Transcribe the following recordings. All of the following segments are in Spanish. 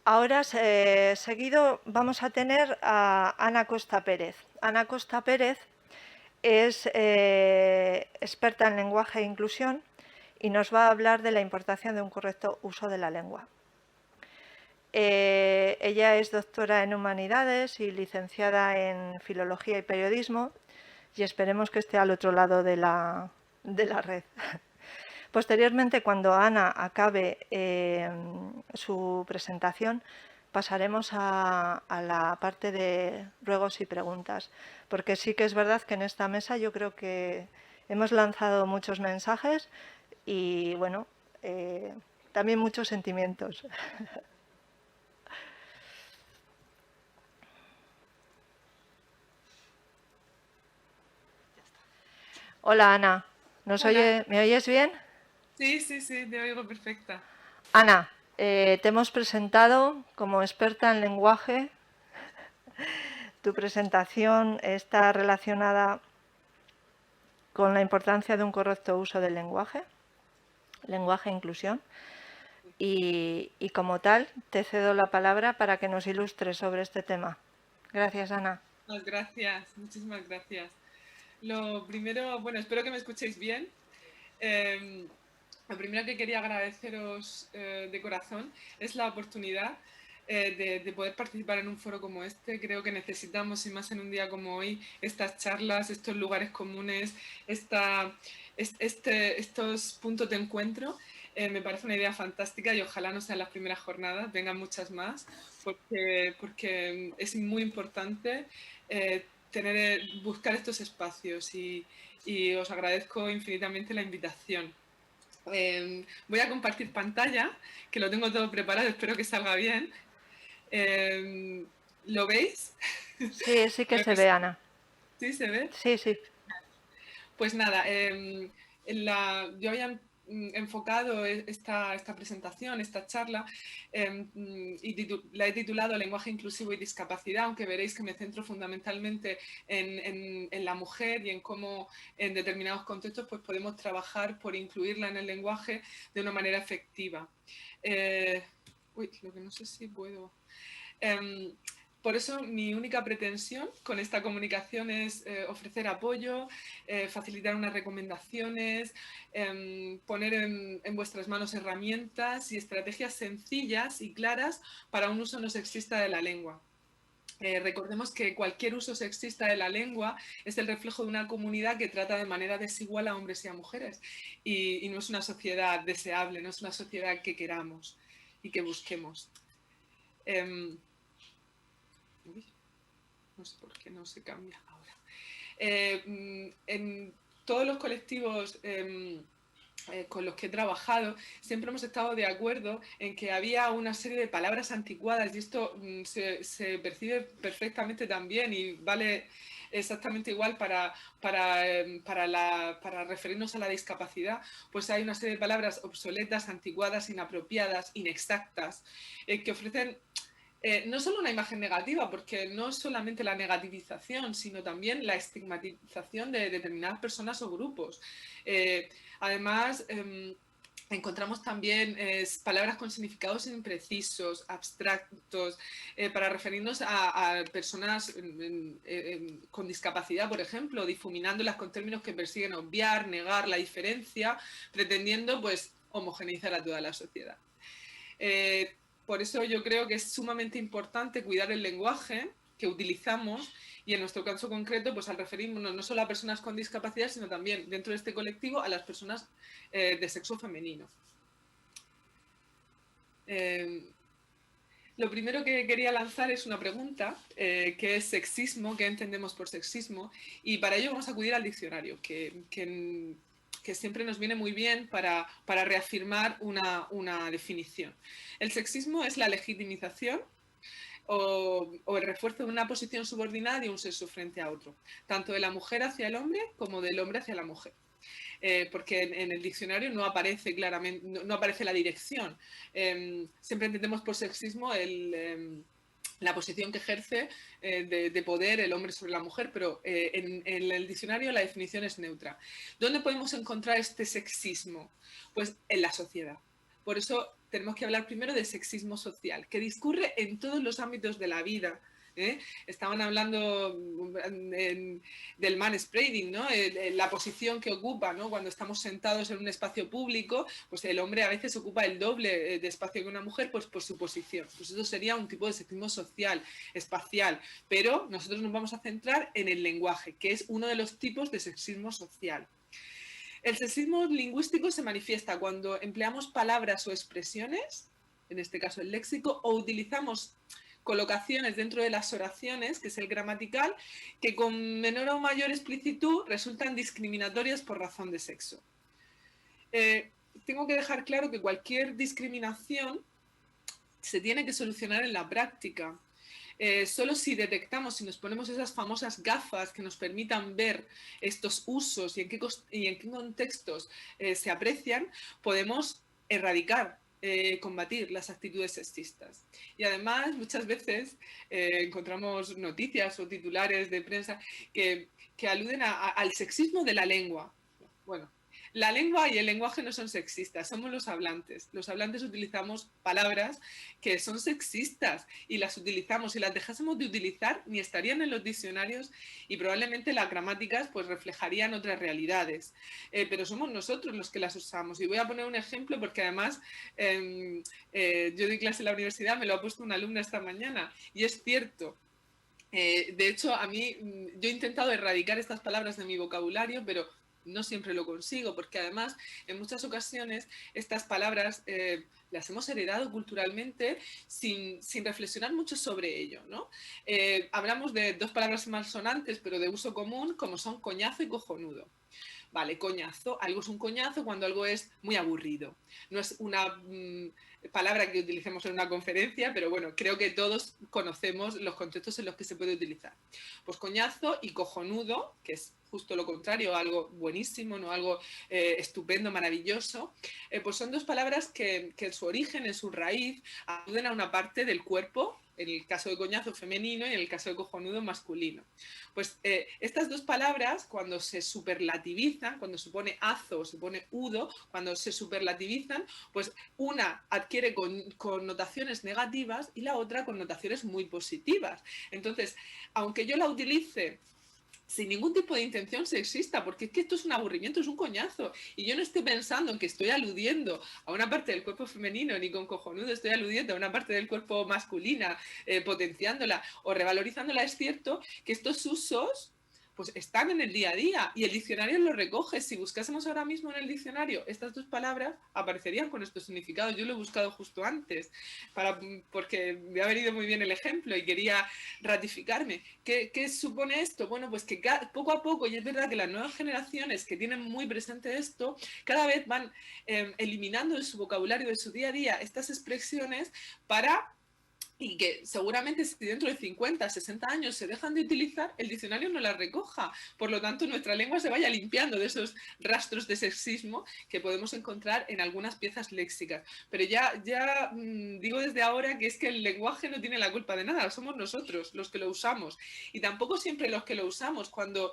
Ahora, seguido, vamos a tener a Ana Costa Pérez. Ana Costa Pérez es experta en lenguaje e inclusión y nos va a hablar de la importancia de un correcto uso de la lengua. Ella es doctora en Humanidades y licenciada en Filología y Periodismo y esperemos que esté al otro lado de la red. Posteriormente, cuando Ana acabe su presentación, pasaremos a la parte de ruegos y preguntas, porque sí que es verdad que en esta mesa yo creo que hemos lanzado muchos mensajes y, bueno, también muchos sentimientos. Hola, Ana. Hola. ¿Me oyes bien? Sí, sí, sí, te oigo perfecta. Ana, te hemos presentado como experta en lenguaje. Tu presentación está relacionada con la importancia de un correcto uso del lenguaje e inclusión. Y como tal, te cedo la palabra para que nos ilustres sobre este tema. Gracias, Ana. Muchas gracias, muchísimas gracias. Lo primero, bueno, espero que me escuchéis bien. Eh, lo primero que quería agradeceros de corazón es la oportunidad de poder participar en un foro como este. Creo que necesitamos, y más en un día como hoy, estas charlas, estos lugares comunes, estos puntos de encuentro. Me parece una idea fantástica y ojalá no sean las primeras jornadas, vengan muchas más, porque es muy importante buscar estos espacios y os agradezco infinitamente la invitación. Voy a compartir pantalla, que lo tengo todo preparado, espero que salga bien. ¿Lo veis? Sí, sí que se ve, Ana. ¿Sí se ve? Sí, sí. Pues nada, yo había enfocado esta presentación, esta charla, la he titulado Lenguaje inclusivo y discapacidad, aunque veréis que me centro fundamentalmente en la mujer y en cómo en determinados contextos pues, podemos trabajar por incluirla en el lenguaje de una manera efectiva. Lo que no sé si puedo... Por eso mi única pretensión con esta comunicación es ofrecer apoyo, facilitar unas recomendaciones, poner en vuestras manos herramientas y estrategias sencillas y claras para un uso no sexista de la lengua. Recordemos que cualquier uso sexista de la lengua es el reflejo de una comunidad que trata de manera desigual a hombres y a mujeres y no es una sociedad deseable, no es una sociedad que queramos y que busquemos. No sé por qué no se cambia ahora. En todos los colectivos con los que he trabajado, siempre hemos estado de acuerdo en que había una serie de palabras anticuadas y esto se percibe perfectamente también y vale exactamente igual para referirnos a la discapacidad, pues hay una serie de palabras obsoletas, anticuadas, inapropiadas, inexactas, que ofrecen no solo una imagen negativa, porque no es solamente la negativización, sino también la estigmatización de determinadas personas o grupos. Además, encontramos también palabras con significados imprecisos, abstractos, para referirnos a personas con discapacidad, por ejemplo, difuminándolas con términos que persiguen obviar, negar la diferencia, pretendiendo pues homogeneizar a toda la sociedad. Por eso yo creo que es sumamente importante cuidar el lenguaje que utilizamos y en nuestro caso concreto, pues al referirnos no solo a personas con discapacidad, sino también dentro de este colectivo a las personas de sexo femenino. Lo primero que quería lanzar es una pregunta, que es sexismo, qué entendemos por sexismo, y para ello vamos a acudir al diccionario, que siempre nos viene muy bien para reafirmar una definición. El sexismo es la legitimización o el refuerzo de una posición subordinada de un sexo frente a otro, tanto de la mujer hacia el hombre como del hombre hacia la mujer. Porque en el diccionario no aparece claramente, no aparece la dirección. Siempre entendemos por sexismo la posición que ejerce de poder el hombre sobre la mujer, pero en el diccionario la definición es neutra. ¿Dónde podemos encontrar este sexismo? Pues en la sociedad. Por eso tenemos que hablar primero de sexismo social, que discurre en todos los ámbitos de la vida. Estaban hablando del mansplaining, ¿no? La posición que ocupa, ¿no? Cuando estamos sentados en un espacio público, pues el hombre a veces ocupa el doble de espacio que una mujer, pues por su posición. Pues eso sería un tipo de sexismo social, espacial, pero nosotros nos vamos a centrar en el lenguaje, que es uno de los tipos de sexismo social. El sexismo lingüístico se manifiesta cuando empleamos palabras o expresiones, en este caso el léxico, o utilizamos colocaciones dentro de las oraciones, que es el gramatical, que con menor o mayor explicitud resultan discriminatorias por razón de sexo. Tengo que dejar claro que cualquier discriminación se tiene que solucionar en la práctica. Solo si detectamos, si nos ponemos esas famosas gafas que nos permitan ver estos usos y en qué contextos se aprecian, podemos erradicar, combatir las actitudes sexistas. Y además, muchas veces encontramos noticias o titulares de prensa que aluden al sexismo de la lengua. Bueno, la lengua y el lenguaje no son sexistas, somos los hablantes. Los hablantes utilizamos palabras que son sexistas y las utilizamos. Si las dejásemos de utilizar, ni estarían en los diccionarios y probablemente las gramáticas pues reflejarían otras realidades. Pero somos nosotros los que las usamos. Y voy a poner un ejemplo porque además yo doy clase en la universidad, me lo ha puesto una alumna esta mañana y es cierto. De hecho, a mí, yo he intentado erradicar estas palabras de mi vocabulario, pero no siempre lo consigo, porque además en muchas ocasiones estas palabras las hemos heredado culturalmente sin reflexionar mucho sobre ello, ¿no? Hablamos de dos palabras malsonantes, pero de uso común, como son coñazo y cojonudo. Vale, coñazo, algo es un coñazo cuando algo es muy aburrido. No es una palabra que utilicemos en una conferencia, pero bueno, creo que todos conocemos los contextos en los que se puede utilizar. Pues coñazo y cojonudo, que es justo lo contrario, algo buenísimo, ¿no? Algo estupendo, maravilloso, pues son dos palabras que en su origen, en su raíz, aluden a una parte del cuerpo, en el caso de coñazo femenino y en el caso de cojonudo masculino. Pues estas dos palabras, cuando se superlativizan, cuando se pone azo o se pone udo, cuando se superlativizan, pues una adquiere connotaciones negativas y la otra connotaciones muy positivas. Entonces, aunque yo la utilice sin ningún tipo de intención sexista, porque es que esto es un aburrimiento, es un coñazo, y yo no estoy pensando en que estoy aludiendo a una parte del cuerpo femenino, ni con cojonudo estoy aludiendo a una parte del cuerpo masculina, potenciándola o revalorizándola. Es cierto que estos usos pues están en el día a día y el diccionario los recoge. Si buscásemos ahora mismo en el diccionario estas dos palabras, aparecerían con estos significados. Yo lo he buscado justo antes, porque me ha venido muy bien el ejemplo y quería ratificarme. ¿Qué supone esto? Bueno, pues que poco a poco, y es verdad que las nuevas generaciones que tienen muy presente esto, cada vez van eliminando de su vocabulario, de su día a día, estas expresiones y que seguramente si dentro de 50, 60 años se dejan de utilizar, el diccionario no las recoja. Por lo tanto, nuestra lengua se vaya limpiando de esos rastros de sexismo que podemos encontrar en algunas piezas léxicas. Pero ya digo desde ahora que es que el lenguaje no tiene la culpa de nada, somos nosotros los que lo usamos. Y tampoco siempre los que lo usamos. Cuando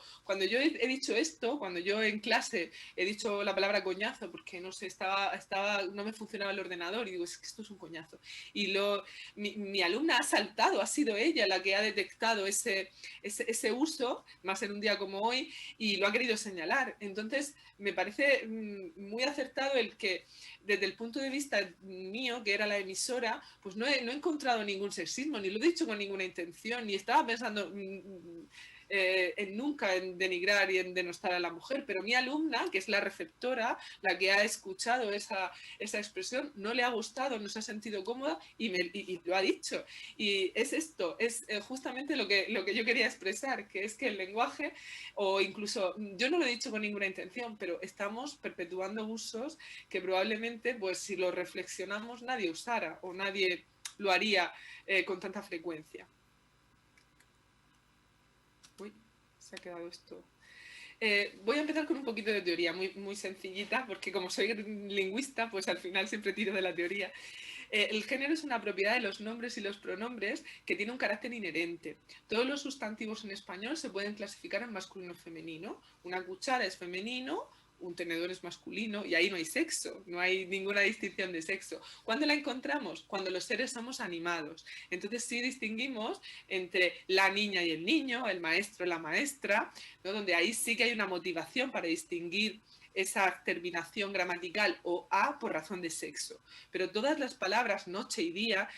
yo he dicho esto, cuando yo en clase he dicho la palabra coñazo, porque no sé, no me funcionaba el ordenador y digo, es que esto es un coñazo. Y mi alumna ha saltado, ha sido ella la que ha detectado ese uso, más en un día como hoy, y lo ha querido señalar. Entonces, me parece muy acertado el que, desde el punto de vista mío, que era la emisora, pues no he encontrado ningún sexismo, ni lo he dicho con ninguna intención, ni estaba pensando en nunca en denigrar y en denostar a la mujer, pero mi alumna, que es la receptora, la que ha escuchado esa expresión, no le ha gustado, no se ha sentido cómoda y lo ha dicho. Y es esto, es justamente lo que yo quería expresar, que es que el lenguaje, o incluso, yo no lo he dicho con ninguna intención, pero estamos perpetuando usos que probablemente, pues si lo reflexionamos, nadie usara o nadie lo haría con tanta frecuencia. Uy, se ha quedado esto. Voy a empezar con un poquito de teoría, muy, muy sencillita, porque como soy lingüista, pues al final siempre tiro de la teoría. El género es una propiedad de los nombres y los pronombres que tiene un carácter inherente. Todos los sustantivos en español se pueden clasificar en masculino y femenino. Una cuchara es femenino, un tenedor es masculino y ahí no hay sexo, no hay ninguna distinción de sexo. ¿Cuándo la encontramos? Cuando los seres somos animados. Entonces sí distinguimos entre la niña y el niño, el maestro y la maestra, ¿no? Donde ahí sí que hay una motivación para distinguir esa terminación gramatical o a por razón de sexo. Pero todas las palabras noche y día,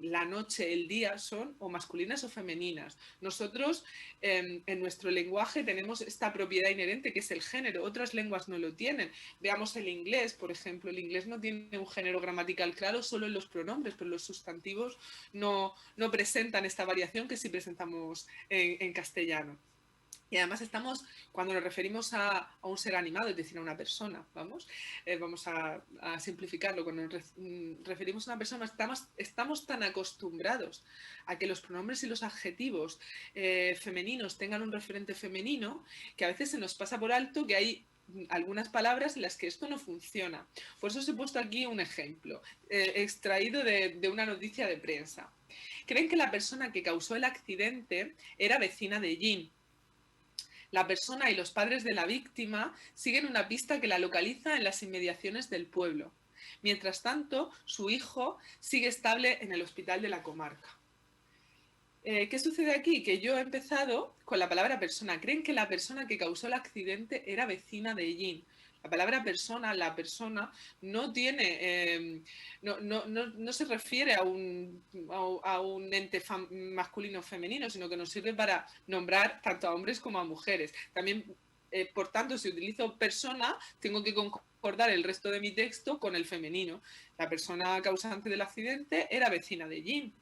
la noche, el día, son o masculinas o femeninas. Nosotros en nuestro lenguaje tenemos esta propiedad inherente que es el género, otras lenguas no lo tienen. Veamos el inglés, por ejemplo, el inglés no tiene un género gramatical claro solo en los pronombres, pero los sustantivos no presentan esta variación que sí presentamos en castellano. Y además cuando nos referimos a un ser animado, es decir, a una persona, vamos a simplificarlo, cuando nos referimos a una persona estamos tan acostumbrados a que los pronombres y los adjetivos femeninos tengan un referente femenino que a veces se nos pasa por alto que hay algunas palabras en las que esto no funciona. Por eso os he puesto aquí un ejemplo, extraído de una noticia de prensa. Creen que la persona que causó el accidente era vecina de Jean. La persona y los padres de la víctima siguen una pista que la localiza en las inmediaciones del pueblo. Mientras tanto, su hijo sigue estable en el hospital de la comarca. ¿Qué sucede aquí? Que yo he empezado con la palabra persona. Creen que la persona que causó el accidente era vecina de Jean. La palabra persona, la persona, no tiene, no se refiere a un ente masculino o femenino, sino que nos sirve para nombrar tanto a hombres como a mujeres. También, por tanto, si utilizo persona, tengo que concordar el resto de mi texto con el femenino. La persona causante del accidente era vecina de Jean.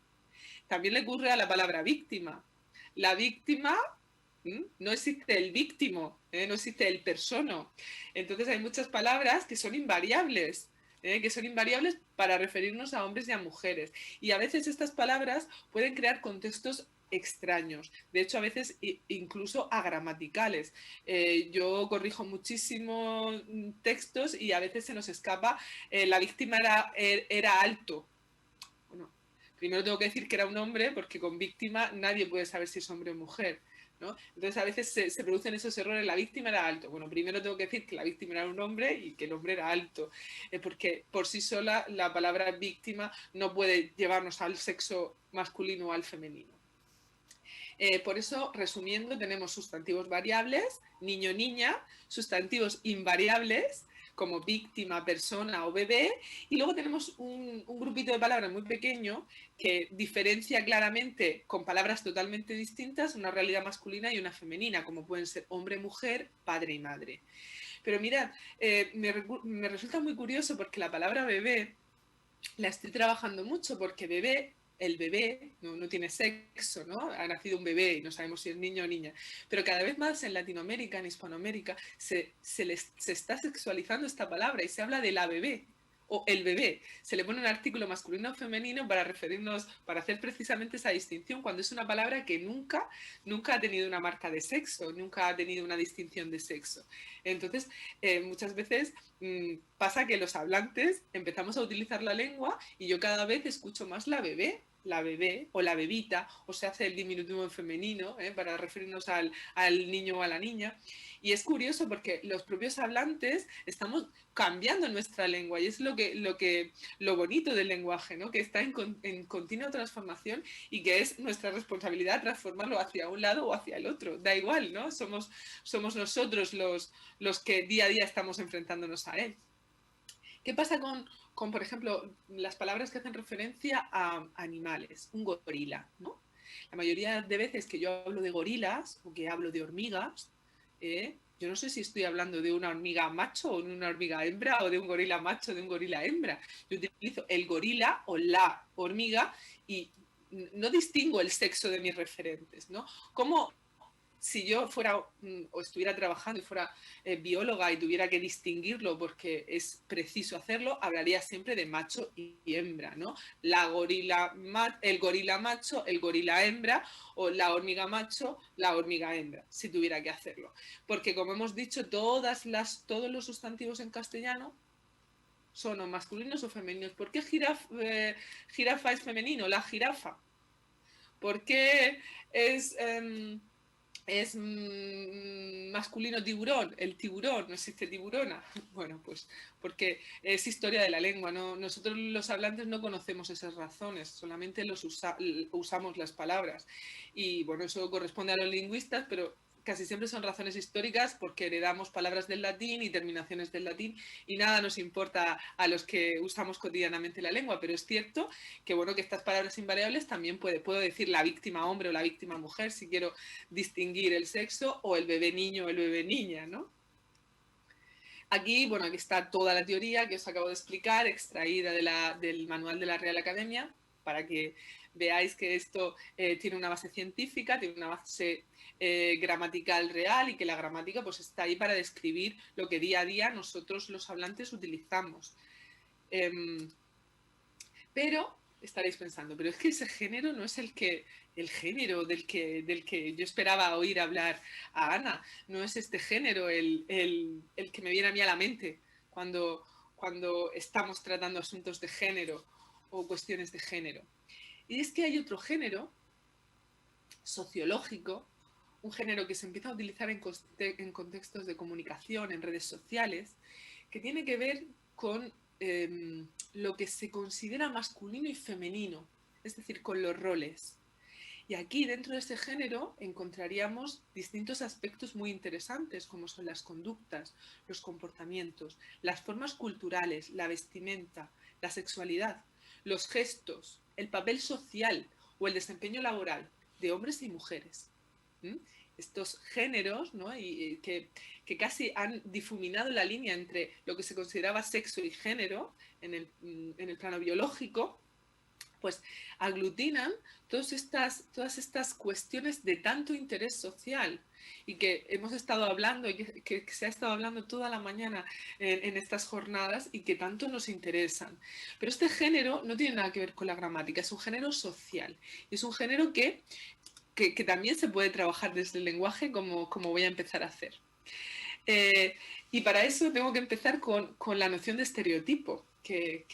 También le ocurre a la palabra víctima. La víctima, no existe el víctimo, no existe el persono. Entonces hay muchas palabras que son invariables, para referirnos a hombres y a mujeres. Y a veces estas palabras pueden crear contextos extraños, de hecho a veces incluso agramaticales. Yo corrijo muchísimos textos y a veces se nos escapa, la víctima era alto. Bueno, primero tengo que decir que era un hombre porque con víctima nadie puede saber si es hombre o mujer, ¿no? Entonces a veces se producen esos errores, la víctima era alto. Bueno, primero tengo que decir que la víctima era un hombre y que el hombre era alto, porque por sí sola la palabra víctima no puede llevarnos al sexo masculino o al femenino. Por eso, resumiendo, tenemos sustantivos variables, niño, niña, sustantivos invariables, como víctima, persona o bebé, y luego tenemos un grupito de palabras muy pequeño que diferencia claramente con palabras totalmente distintas una realidad masculina y una femenina, como pueden ser hombre, mujer, padre y madre. Pero mirad, me resulta muy curioso porque la palabra bebé la estoy trabajando mucho porque el bebé no tiene sexo, ¿no? Ha nacido un bebé y no sabemos si es niño o niña. Pero cada vez más en Latinoamérica, en Hispanoamérica, se está sexualizando esta palabra y se habla de la bebé o el bebé. Se le pone un artículo masculino o femenino para referirnos, para hacer precisamente esa distinción, cuando es una palabra que nunca ha tenido una marca de sexo, nunca ha tenido una distinción de sexo. Entonces, muchas veces pasa que los hablantes empezamos a utilizar la lengua y yo cada vez escucho más la bebé o la bebita, o se hace el diminutivo en femenino para referirnos al niño o a la niña. Y es curioso porque los propios hablantes estamos cambiando nuestra lengua y es lo bonito del lenguaje, ¿no? Que está en continua transformación y que es nuestra responsabilidad transformarlo hacia un lado o hacia el otro. Da igual, ¿no? Somos nosotros los que día a día estamos enfrentándonos a él. ¿Qué pasa con, por ejemplo, las palabras que hacen referencia a animales? Un gorila, ¿no? La mayoría de veces que yo hablo de gorilas o que hablo de hormigas, yo no sé si estoy hablando de una hormiga macho o de una hormiga hembra o de un gorila macho o de un gorila hembra. Yo utilizo el gorila o la hormiga y no distingo el sexo de mis referentes, ¿no? Como si yo fuera o estuviera trabajando y fuera bióloga y tuviera que distinguirlo porque es preciso hacerlo, hablaría siempre de macho y hembra, ¿no? El gorila macho, el gorila hembra, o la hormiga macho, la hormiga hembra, si tuviera que hacerlo. Porque como hemos dicho, todos los sustantivos en castellano son o masculinos o femeninos. ¿Por qué jirafa es femenino? La jirafa. ¿Por qué es es masculino tiburón, el tiburón, no existe tiburona. Bueno, pues porque es historia de la lengua, ¿no? Nosotros los hablantes no conocemos esas razones, solamente usamos las palabras. Y bueno, eso corresponde a los lingüistas, pero casi siempre son razones históricas porque heredamos palabras del latín y terminaciones del latín y nada nos importa a los que usamos cotidianamente la lengua, pero es cierto que bueno, que estas palabras invariables también puedo decir la víctima hombre o la víctima mujer si quiero distinguir el sexo, o el bebé niño o el bebé niña, ¿no? Aquí, bueno, aquí está toda la teoría que os acabo de explicar, extraída del manual de la Real Academia, para que veáis que esto tiene una base científica, tiene una base gramatical real y que la gramática pues está ahí para describir lo que día a día nosotros los hablantes utilizamos. Pero estaréis pensando, pero es que ese género no es el género del que yo esperaba oír hablar a Ana, no es este género el que me viene a mí a la mente cuando estamos tratando asuntos de género o cuestiones de género. Y es que hay otro género sociológico, un género que se empieza a utilizar en contextos de comunicación, en redes sociales, que tiene que ver con lo que se considera masculino y femenino, es decir, con los roles. Y aquí, dentro de ese género, encontraríamos distintos aspectos muy interesantes, como son las conductas, los comportamientos, las formas culturales, la vestimenta, la sexualidad, los gestos, el papel social o el desempeño laboral de hombres y mujeres. Estos géneros, ¿no? que casi han difuminado la línea entre lo que se consideraba sexo y género en el plano biológico, pues aglutinan todas estas cuestiones de tanto interés social y que hemos estado hablando y que se ha estado hablando toda la mañana en estas jornadas y que tanto nos interesan. Pero este género no tiene nada que ver con la gramática, es un género social. Es un género que también se puede trabajar desde el lenguaje como voy a empezar a hacer. Y para eso tengo que empezar con la noción de estereotipo, que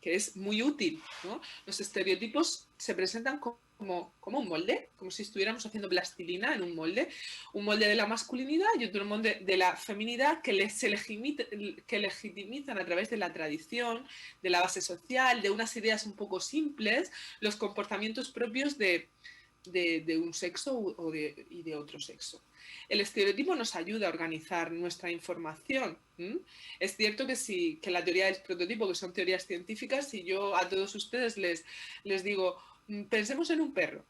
es muy útil, ¿no? Los estereotipos se presentan como un molde, como si estuviéramos haciendo plastilina en un molde de la masculinidad y otro molde de la feminidad que legitimizan a través de la tradición, de la base social, de unas ideas un poco simples, los comportamientos propios de un sexo y de otro sexo. El estereotipo nos ayuda a organizar nuestra información. Es cierto que la teoría del prototipo, que son teorías científicas, si yo a todos ustedes les digo, pensemos en un perro,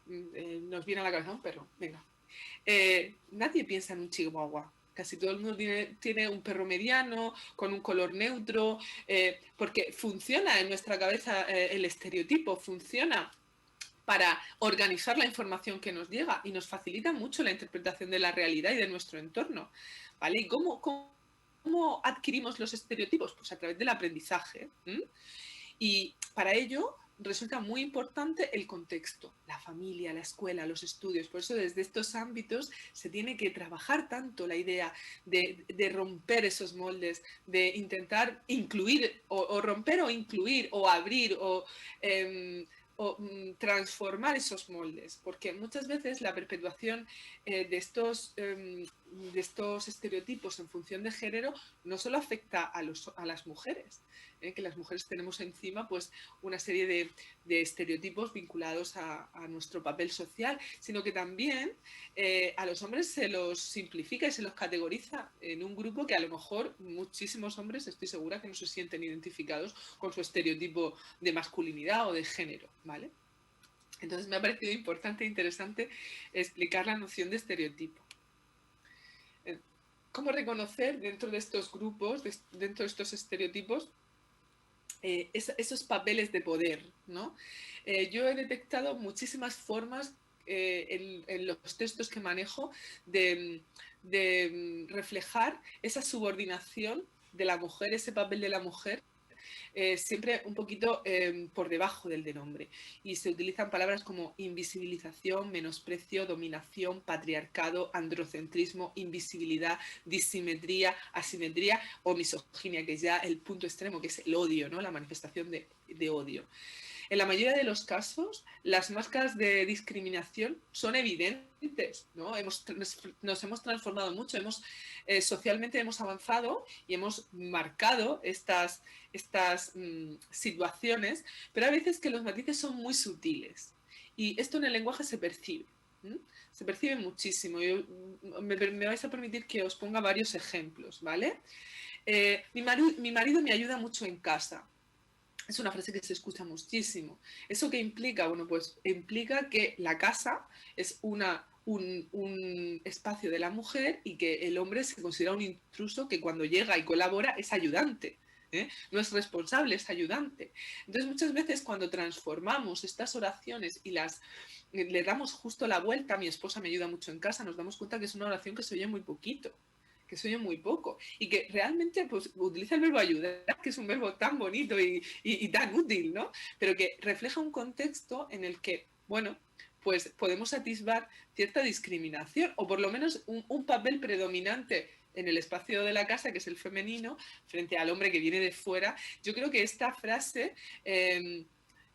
nos viene a la cabeza un perro, venga. Nadie piensa en un chihuahua. Casi todo el mundo tiene un perro mediano, con un color neutro, porque funciona en nuestra cabeza el estereotipo, funciona para organizar la información que nos llega y nos facilita mucho la interpretación de la realidad y de nuestro entorno, ¿vale? ¿Y cómo adquirimos los estereotipos? Pues a través del aprendizaje. Y para ello resulta muy importante el contexto, la familia, la escuela, los estudios. Por eso desde estos ámbitos se tiene que trabajar tanto la idea de romper esos moldes, de intentar incluir o romper o incluir o abrir o transformar esos moldes, porque muchas veces la perpetuación de estos estereotipos en función de género no solo afecta a las mujeres, que las mujeres tenemos encima pues una serie de estereotipos vinculados a nuestro papel social, sino que también a los hombres se los simplifica y se los categoriza en un grupo que a lo mejor muchísimos hombres estoy segura que no se sienten identificados con su estereotipo de masculinidad o de género, ¿vale? Entonces me ha parecido importante e interesante explicar la noción de estereotipo. ¿Cómo reconocer dentro de estos grupos, dentro de estos estereotipos, esos papeles de poder, ¿no? Yo he detectado muchísimas formas en los textos que manejo de reflejar esa subordinación de la mujer, ese papel de la mujer, siempre un poquito por debajo del hombre. Y se utilizan palabras como invisibilización, menosprecio, dominación, patriarcado, androcentrismo, invisibilidad, disimetría, asimetría o misoginia, que es ya el punto extremo, que es el odio, ¿no? La manifestación de odio. En la mayoría de los casos, las marcas de discriminación son evidentes, ¿no? Nos hemos transformado mucho, socialmente hemos avanzado y hemos marcado estas situaciones, pero a veces que los matices son muy sutiles. Y esto en el lenguaje se percibe. Se percibe muchísimo. Me vais a permitir que os ponga varios ejemplos, ¿vale? Mi marido me ayuda mucho en casa. Es una frase que se escucha muchísimo. ¿Eso qué implica? Bueno, pues implica que la casa es un espacio de la mujer y que el hombre se considera un intruso que cuando llega y colabora es ayudante. No es responsable, es ayudante. Entonces muchas veces cuando transformamos estas oraciones y le damos justo la vuelta, mi esposa me ayuda mucho en casa, nos damos cuenta que es una oración que se oye muy poquito, que se oye muy poco y que realmente pues, utiliza el verbo ayudar, que es un verbo tan bonito y tan útil, ¿no? Pero que refleja un contexto en el que, bueno, pues podemos atisbar cierta discriminación o por lo menos un papel predominante en el espacio de la casa, que es el femenino, frente al hombre que viene de fuera. Yo creo que esta frase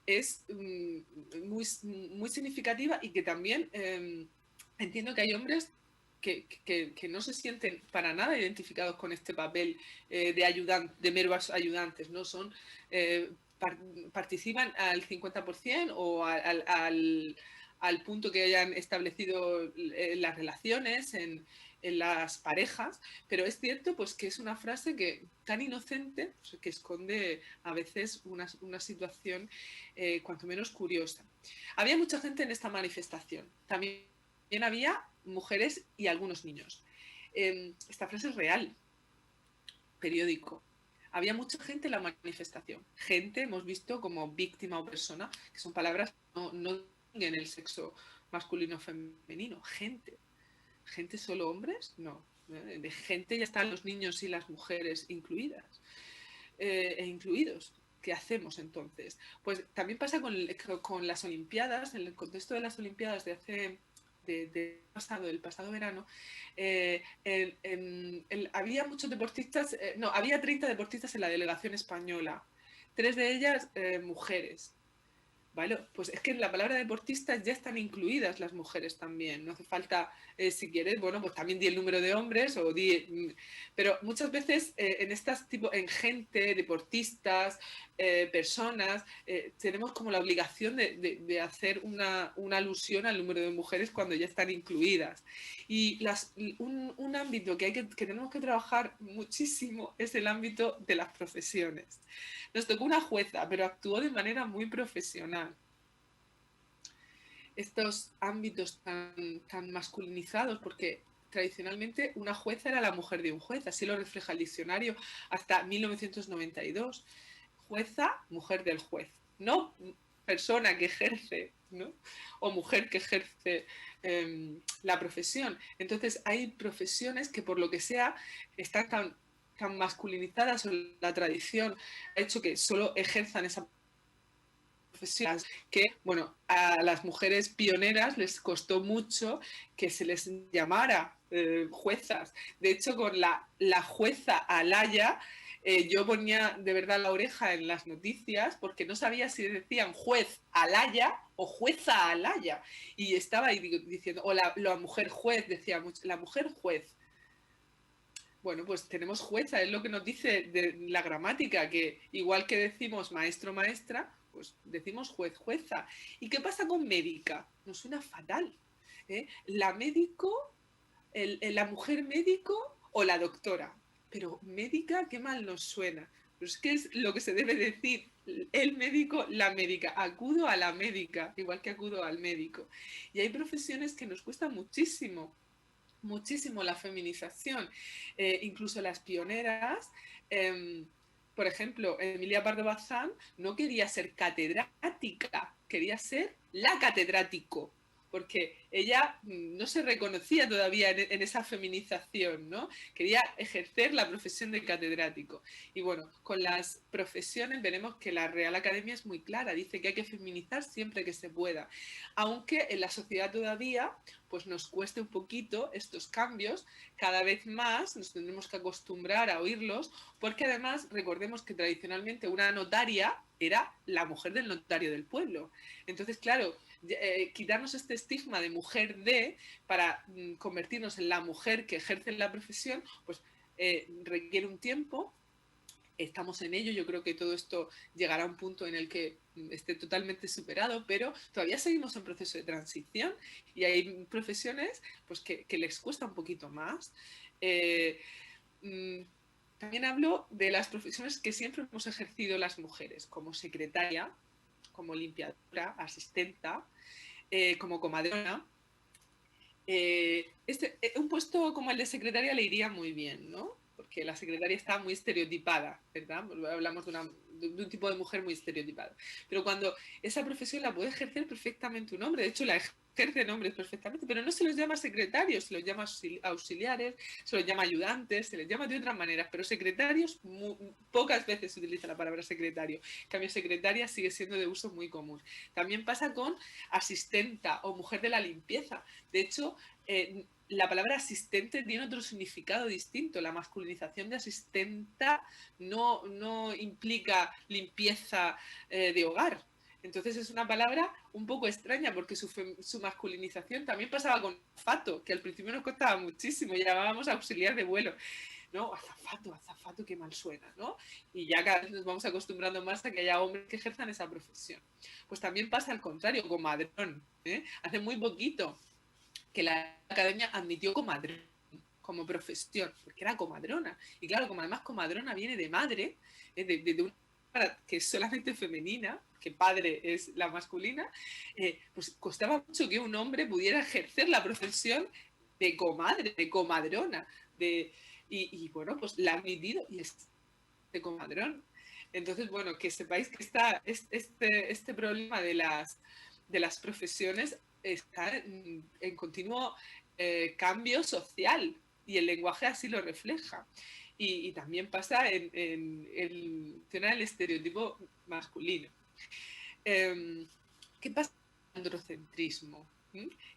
es muy significativa y que también entiendo que hay hombres que no se sienten para nada identificados con este papel de meros ayudantes, ¿no? Participan al 50% o al punto que hayan establecido las relaciones en las parejas, pero es cierto pues que es una frase tan inocente, pues, que esconde a veces una situación cuanto menos curiosa. Había mucha gente en esta manifestación, también había mujeres y algunos niños. Esta frase es real, periódico. Había mucha gente en la manifestación. Gente, hemos visto como víctima o persona, que son palabras no en el sexo masculino o femenino. Gente solo hombres, no. De gente ya están los niños y las mujeres incluidas e incluidos. ¿Qué hacemos entonces? Pues también pasa con las Olimpiadas, en el contexto de las Olimpiadas de hace del pasado verano, había muchos deportistas, había 30 deportistas en la delegación española, 3 de ellas mujeres. ¿Vale? Pues es que en la palabra deportistas ya están incluidas las mujeres también. No hace falta, si quieres, bueno, pues también di el número de hombres pero muchas veces en gente, deportistas, personas, tenemos como la obligación de hacer una alusión al número de mujeres cuando ya están incluidas. Y un ámbito que tenemos que trabajar muchísimo es el ámbito de las profesiones. Nos tocó una jueza, pero actuó de manera muy profesional. Estos ámbitos tan masculinizados, porque tradicionalmente una jueza era la mujer de un juez, así lo refleja el diccionario hasta 1992. Jueza, mujer del juez, no persona que ejerce, ¿no? O mujer que ejerce la profesión. Entonces hay profesiones que por lo que sea están tan masculinizadas, o la tradición ha hecho que solo ejerzan esa profesión, que bueno, a las mujeres pioneras les costó mucho que se les llamara juezas. De hecho, con la jueza Alaya, yo ponía de verdad la oreja en las noticias porque no sabía si decían juez Alaya o jueza Alaya. Y estaba ahí diciendo, o la mujer juez, decía mucho, la mujer juez. Bueno, pues tenemos jueza, es lo que nos dice de la gramática, que igual que decimos maestro, maestra, pues decimos juez, jueza. ¿Y qué pasa con médica? Nos suena fatal. La médico, la mujer médico o la doctora. Pero médica, qué mal nos suena. Pero es que es lo que se debe decir. El médico, la médica. Acudo a la médica, igual que acudo al médico. Y hay profesiones que nos cuesta muchísimo la feminización, incluso las pioneras, por ejemplo, Emilia Pardo Bazán no quería ser catedrática, quería ser la catedrático, porque ella no se reconocía todavía en esa feminización, ¿no? Quería ejercer la profesión de catedrático. Y bueno, con las profesiones veremos que la Real Academia es muy clara, dice que hay que feminizar siempre que se pueda, aunque en la sociedad todavía pues nos cueste un poquito estos cambios, cada vez más nos tendremos que acostumbrar a oírlos, porque además recordemos que tradicionalmente una notaria era la mujer del notario del pueblo. Entonces, claro, quitarnos este estigma de mujer de para convertirnos en la mujer que ejerce la profesión, pues requiere un tiempo. Estamos en ello, yo creo que todo esto llegará a un punto en el que esté totalmente superado, pero todavía seguimos en proceso de transición y hay profesiones pues, que les cuesta un poquito más. También hablo de las profesiones que siempre hemos ejercido las mujeres, como secretaria, como limpiadora, asistenta, como comadrona. Un puesto como el de secretaria le iría muy bien, ¿no? Porque la secretaria está muy estereotipada, ¿verdad? Hablamos de un tipo de mujer muy estereotipada. Pero cuando esa profesión la puede ejercer perfectamente un hombre, de hecho la ejercen hombres perfectamente, pero no se los llama secretarios, se los llama auxiliares, se los llama ayudantes, se les llama de otras maneras, pero secretarios, pocas veces se utiliza la palabra secretario. En cambio, secretaria sigue siendo de uso muy común. También pasa con asistenta o mujer de la limpieza. De hecho, la palabra asistente tiene otro significado distinto. La masculinización de asistenta no implica limpieza de hogar. Entonces es una palabra un poco extraña porque su masculinización también pasaba con azafato, que al principio nos costaba muchísimo, llamábamos auxiliar de vuelo. ¿No? Azafato, qué mal suena, ¿no? Y ya cada vez nos vamos acostumbrando más a que haya hombres que ejerzan esa profesión. Pues también pasa al contrario, comadrón. Hace muy poquito que la academia admitió comadrón como profesión, porque era comadrona. Y claro, como además comadrona viene de madre, de una que es solamente femenina, que padre es la masculina, pues costaba mucho que un hombre pudiera ejercer la profesión de comadre, de comadrona, y bueno, pues la ha admitido y es de comadrón. Entonces, bueno, que sepáis que este problema de las profesiones está en continuo cambio social y el lenguaje así lo refleja. Y también pasa en el estereotipo masculino. ¿Qué pasa con el androcentrismo?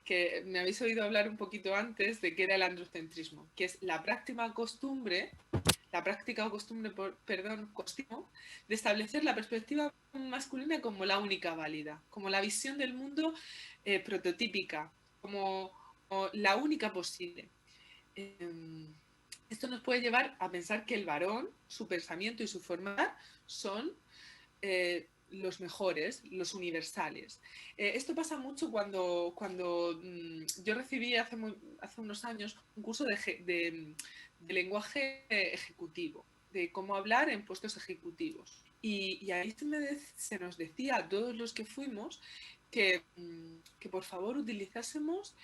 Que me habéis oído hablar un poquito antes de qué era el androcentrismo, que es la práctica o costumbre, de establecer la perspectiva masculina como la única válida, como la visión del mundo prototípica, como la única posible. Esto nos puede llevar a pensar que el varón, su pensamiento y su forma son los mejores, los universales. Esto pasa mucho cuando yo recibí hace unos años un curso de lenguaje ejecutivo, de cómo hablar en puestos ejecutivos. Y ahí se nos decía a todos los que fuimos que por favor utilizásemos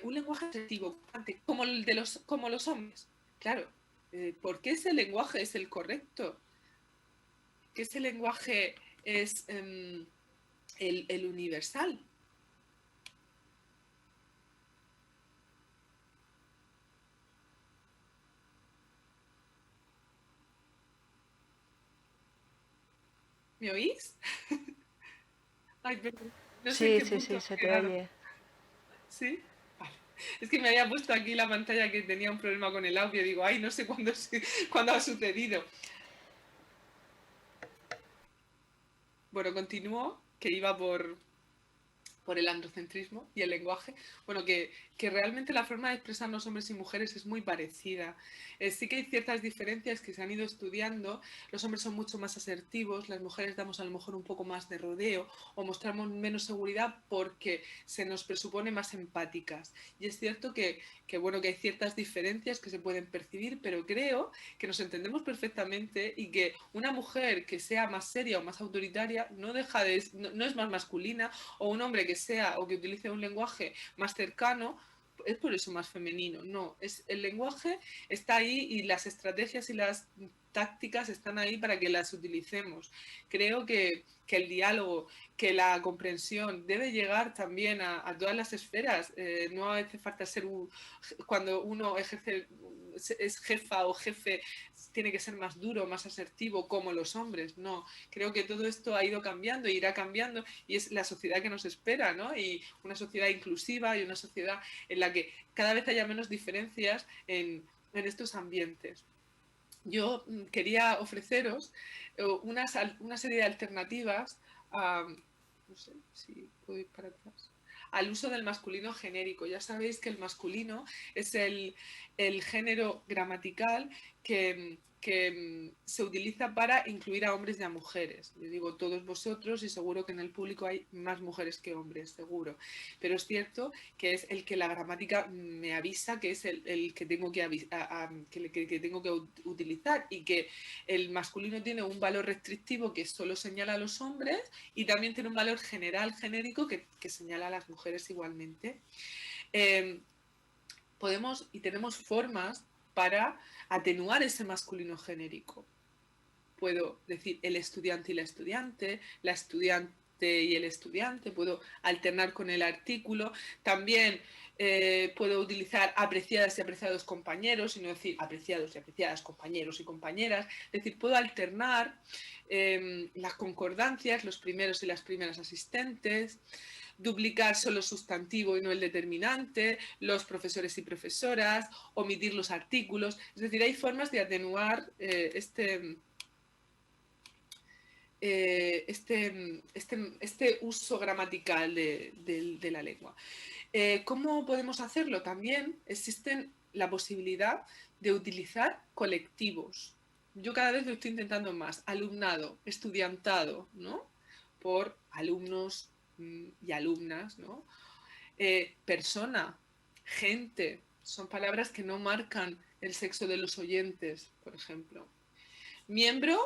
un lenguaje asertivo, como los hombres. Claro, ¿por qué ese lenguaje es el correcto? ¿Qué ese lenguaje es el universal? ¿Me oís? Ay, perdón. No sé en Sí, qué sí, punto sí, he se te quedado. oye. ¿Sí? Vale. Es que me había puesto aquí la pantalla que tenía un problema con el audio. Digo, ay, no sé cuándo ha sucedido. Bueno, continúo, que iba por el androcentrismo y el lenguaje, bueno, que realmente la forma de expresarnos hombres y mujeres es muy parecida. Sí que hay ciertas diferencias que se han ido estudiando, los hombres son mucho más asertivos, las mujeres damos a lo mejor un poco más de rodeo o mostramos menos seguridad porque se nos presupone más empáticas. Y es cierto bueno, que hay ciertas diferencias que se pueden percibir, pero creo que nos entendemos perfectamente y que una mujer que sea más seria o más autoritaria no es más masculina, o un hombre que sea o que utilice un lenguaje más cercano es por eso más femenino. No, el lenguaje está ahí y las estrategias y las tácticas están ahí para que las utilicemos. Creo que el diálogo, que la comprensión debe llegar también a todas las esferas. No hace falta ser cuando uno ejerce, es jefa o jefe, tiene que ser más duro, más asertivo, como los hombres. No, creo que todo esto ha ido cambiando, irá cambiando, y es la sociedad que nos espera, ¿no? Y una sociedad inclusiva y una sociedad en la que cada vez haya menos diferencias en estos ambientes. Yo quería ofreceros una serie de alternativas a, no sé si puedo ir para atrás, al uso del masculino genérico. Ya sabéis que el masculino es el género gramatical que se utiliza para incluir a hombres y a mujeres. Yo digo todos vosotros, y seguro que en el público hay más mujeres que hombres, seguro. Pero es cierto que es el que la gramática me avisa que es el que tengo que tengo que utilizar, y que el masculino tiene un valor restrictivo que solo señala a los hombres, y también tiene un valor general, genérico, que señala a las mujeres igualmente. Podemos y tenemos formas para atenuar ese masculino genérico. Puedo decir el estudiante y la estudiante y el estudiante, puedo alternar con el artículo. También puedo utilizar apreciadas y apreciados compañeros, y no decir apreciados y apreciadas compañeros y compañeras. Es decir, puedo alternar las concordancias, los primeros y las primeras asistentes, duplicar solo sustantivo y no el determinante, los profesores y profesoras, omitir los artículos. Es decir, hay formas de atenuar este uso gramatical de la lengua. ¿Cómo podemos hacerlo? También existe la posibilidad de utilizar colectivos. Yo cada vez lo estoy intentando más. Alumnado, estudiantado, ¿no? Por alumnos y alumnas, ¿no? Persona, gente, son palabras que no marcan el sexo de los oyentes, por ejemplo. Miembro,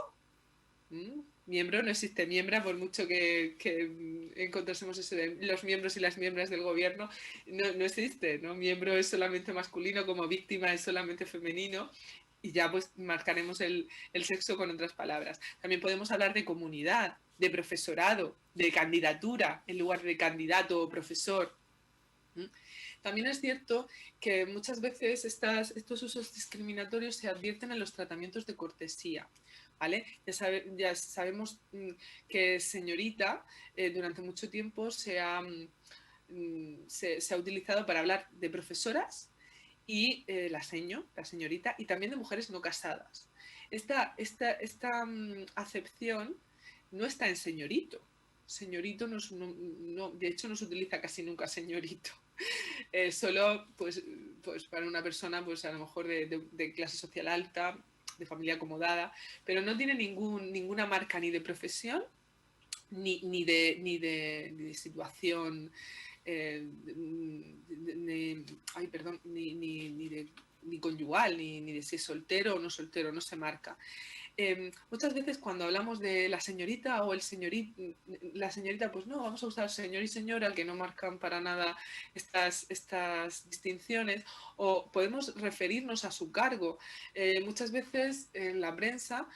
miembro, no existe miembra, por mucho que encontrásemos eso de los miembros y las miembros del gobierno, no existe, ¿no? Miembro es solamente masculino, como víctima es solamente femenino, y ya pues marcaremos el sexo con otras palabras. También podemos hablar de comunidad, de profesorado, de candidatura en lugar de candidato o profesor. También es cierto que muchas veces estos usos discriminatorios se advierten en los tratamientos de cortesía, ¿vale? Ya sabemos que señorita durante mucho tiempo se ha utilizado para hablar de profesoras y la señorita, y también de mujeres no casadas. Esta acepción no está en señorito. Señorito de hecho no se utiliza casi nunca señorito. Solo pues para una persona pues a lo mejor de clase social alta, de familia acomodada, pero no tiene ninguna marca ni de profesión ni de situación, ni conyugal, ni de si es soltero o no soltero, no se marca. Muchas veces cuando hablamos de la señorita o el señorito, la señorita, pues no, vamos a usar señor y señora, que no marcan para nada estas distinciones, o podemos referirnos a su cargo. Muchas veces en la prensa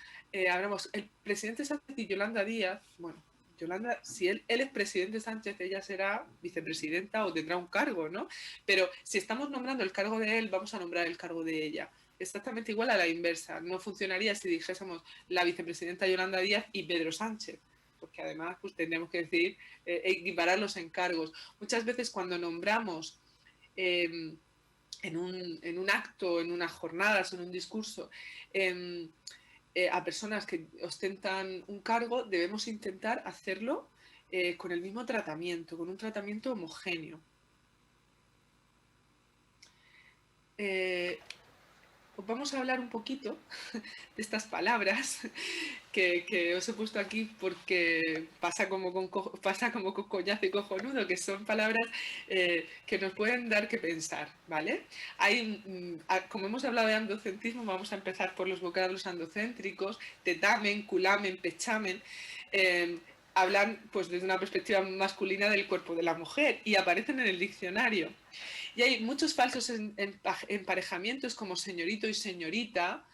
hablamos, el presidente Sánchez y Yolanda Díaz, bueno, Yolanda, si él es presidente Sánchez, ella será vicepresidenta o tendrá un cargo, ¿no? Pero si estamos nombrando el cargo de él, vamos a nombrar el cargo de ella. Exactamente igual a la inversa. No funcionaría si dijésemos la vicepresidenta Yolanda Díaz y Pedro Sánchez, porque además pues, tendríamos que decir equiparar los encargos. Muchas veces cuando nombramos en un acto, en unas jornadas, en un discurso, a personas que ostentan un cargo, debemos intentar hacerlo con el mismo tratamiento, con un tratamiento homogéneo. Os vamos a hablar un poquito de estas palabras que os he puesto aquí porque pasa como con coñazo y cojonudo, que son palabras que nos pueden dar que pensar, ¿vale? Como hemos hablado de andocentrismo, vamos a empezar por los vocablos andocéntricos, tetamen, culamen, pechamen. Hablan pues desde una perspectiva masculina del cuerpo de la mujer y aparecen en el diccionario. Y hay muchos falsos emparejamientos como señorito y señorita,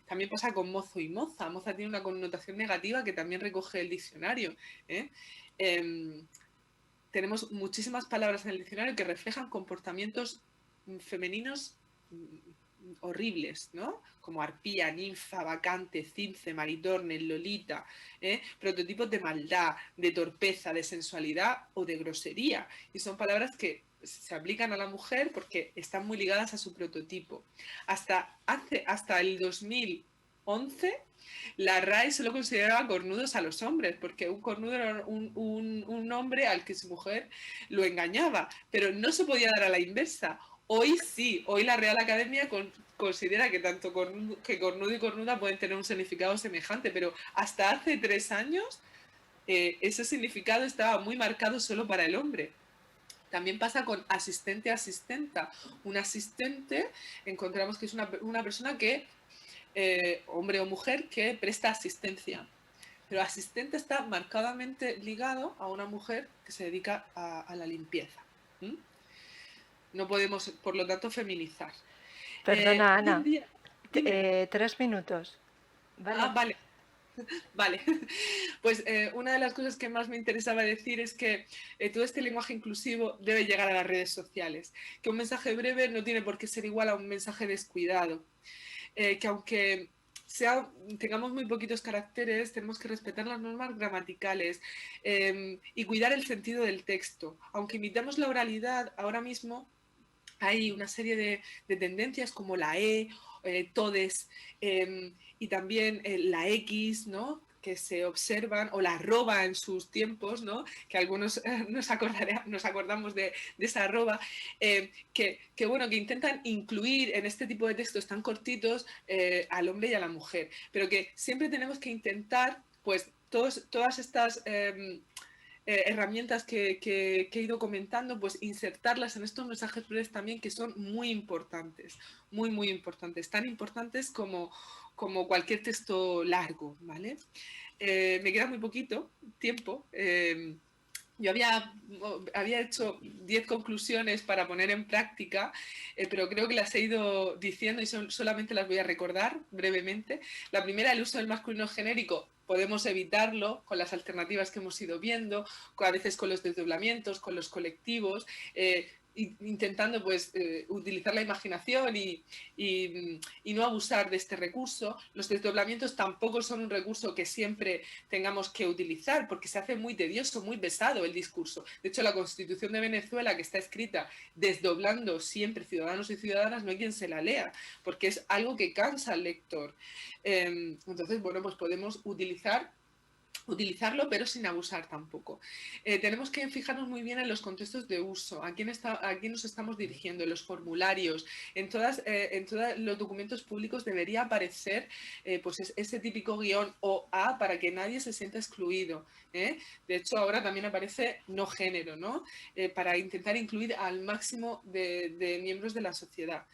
También pasa con mozo y moza. Moza tiene una connotación negativa que también recoge el diccionario. Tenemos muchísimas palabras en el diccionario que reflejan comportamientos femeninos horribles, ¿no? Como arpía, ninfa, vacante, cince, maritorne, lolita, prototipos de maldad, de torpeza, de sensualidad o de grosería. Y son palabras que se aplican a la mujer porque están muy ligadas a su prototipo. Hasta el 2011 la RAE solo consideraba cornudos a los hombres, porque un cornudo era un hombre al que su mujer lo engañaba, pero no se podía dar a la inversa. Hoy sí, hoy la Real Academia considera que tanto cornudo y cornuda pueden tener un significado semejante, pero hasta hace 3 años ese significado estaba muy marcado solo para el hombre. También pasa con asistente-asistenta. Un asistente encontramos que es una persona que, hombre o mujer, que presta asistencia. Pero asistente está marcadamente ligado a una mujer que se dedica a la limpieza. ¿Mm? No podemos, por lo tanto, feminizar. Perdona, Hoy en Ana, día, dime. 3 minutos. ¿Vale? Vale. Vale, pues una de las cosas que más me interesaba decir es que todo este lenguaje inclusivo debe llegar a las redes sociales, que un mensaje breve no tiene por qué ser igual a un mensaje descuidado, que aunque tengamos muy poquitos caracteres, tenemos que respetar las normas gramaticales y cuidar el sentido del texto. Aunque imitamos la oralidad, ahora mismo hay una serie de tendencias como la todes, y también la X, ¿no? Que se observan, o la arroba en sus tiempos, ¿no? Que algunos nos acordamos de esa arroba, bueno, que intentan incluir en este tipo de textos tan cortitos al hombre y a la mujer, pero que siempre tenemos que intentar, pues, todas estas herramientas que he ido comentando, pues insertarlas en estos mensajes breves también, que son muy importantes, muy, muy importantes, tan importantes como cualquier texto largo, ¿vale? Me queda muy poquito tiempo. Yo había hecho 10 conclusiones para poner en práctica, pero creo que las he ido diciendo y solamente las voy a recordar brevemente. La primera, el uso del masculino genérico. Podemos evitarlo con las alternativas que hemos ido viendo, a veces con los desdoblamientos, con los colectivos, intentando pues utilizar la imaginación y no abusar de este recurso. Los desdoblamientos tampoco son un recurso que siempre tengamos que utilizar porque se hace muy tedioso, muy pesado el discurso. De hecho, la Constitución de Venezuela, que está escrita desdoblando siempre ciudadanos y ciudadanas, no hay quien se la lea porque es algo que cansa al lector. Entonces, bueno, pues podemos utilizarlo, pero sin abusar tampoco. Tenemos que fijarnos muy bien en los contextos de uso, a quién nos estamos dirigiendo, en los formularios, en todos los documentos públicos debería aparecer pues ese típico guión OA para que nadie se sienta excluido. De hecho, ahora también aparece no género, ¿no? Para intentar incluir al máximo de miembros de la sociedad.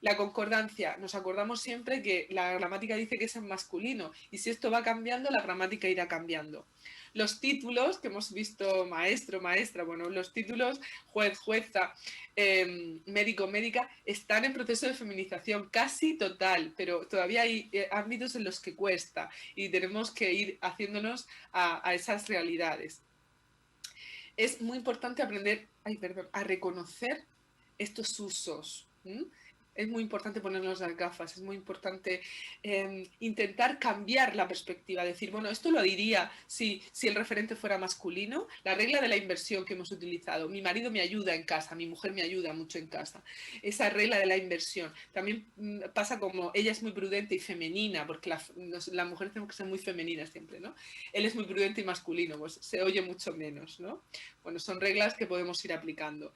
La concordancia, nos acordamos siempre que la gramática dice que es en masculino y si esto va cambiando, la gramática irá cambiando. Los títulos que hemos visto, maestro, maestra, bueno, los títulos juez, jueza, médico, médica, están en proceso de feminización casi total, pero todavía hay ámbitos en los que cuesta y tenemos que ir haciéndonos a esas realidades. Es muy importante aprender, a reconocer estos usos. Es muy importante ponernos las gafas, es muy importante intentar cambiar la perspectiva, decir, bueno, esto lo diría si el referente fuera masculino, la regla de la inversión que hemos utilizado, mi marido me ayuda en casa, mi mujer me ayuda mucho en casa, esa regla de la inversión. También pasa como ella es muy prudente y femenina, porque la mujer tenemos que ser muy femeninas siempre, ¿no? Él es muy prudente y masculino, pues se oye mucho menos, ¿no? Bueno, son reglas que podemos ir aplicando.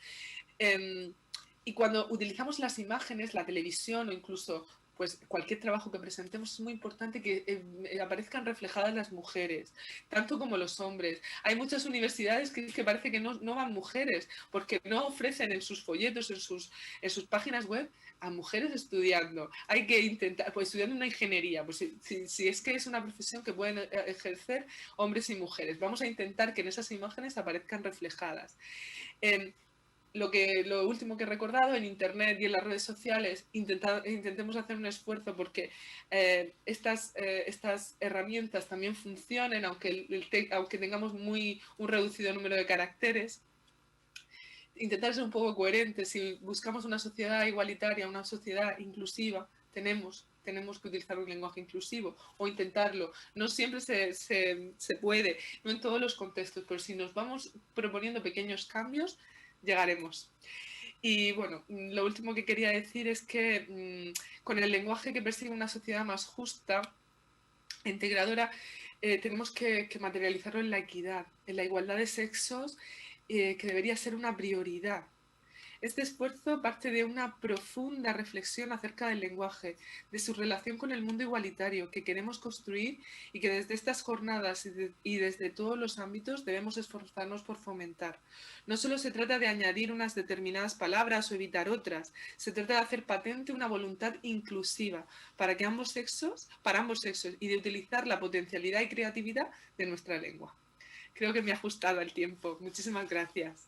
Y cuando utilizamos las imágenes, la televisión o incluso pues, cualquier trabajo que presentemos, es muy importante que aparezcan reflejadas las mujeres, tanto como los hombres. Hay muchas universidades que parece que no van mujeres, porque no ofrecen en sus folletos, en sus páginas web, a mujeres estudiando. Hay que intentar, pues estudiando una ingeniería, pues si es que es una profesión que pueden ejercer hombres y mujeres. Vamos a intentar que en esas imágenes aparezcan reflejadas. lo último que he recordado, en Internet y en las redes sociales, intentemos hacer un esfuerzo porque estas herramientas también funcionen, aunque tengamos un reducido número de caracteres. Intentar ser un poco coherentes. Si buscamos una sociedad igualitaria, una sociedad inclusiva, tenemos que utilizar un lenguaje inclusivo o intentarlo. No siempre se puede, no en todos los contextos, pero si nos vamos proponiendo pequeños cambios, llegaremos. Y bueno, lo último que quería decir es que con el lenguaje que persigue una sociedad más justa, integradora, tenemos que materializarlo en la equidad, en la igualdad de sexos, que debería ser una prioridad. Este esfuerzo parte de una profunda reflexión acerca del lenguaje, de su relación con el mundo igualitario que queremos construir y que desde estas jornadas y desde todos los ámbitos debemos esforzarnos por fomentar. No solo se trata de añadir unas determinadas palabras o evitar otras, se trata de hacer patente una voluntad inclusiva para ambos sexos y de utilizar la potencialidad y creatividad de nuestra lengua. Creo que me he ajustado al tiempo. Muchísimas gracias.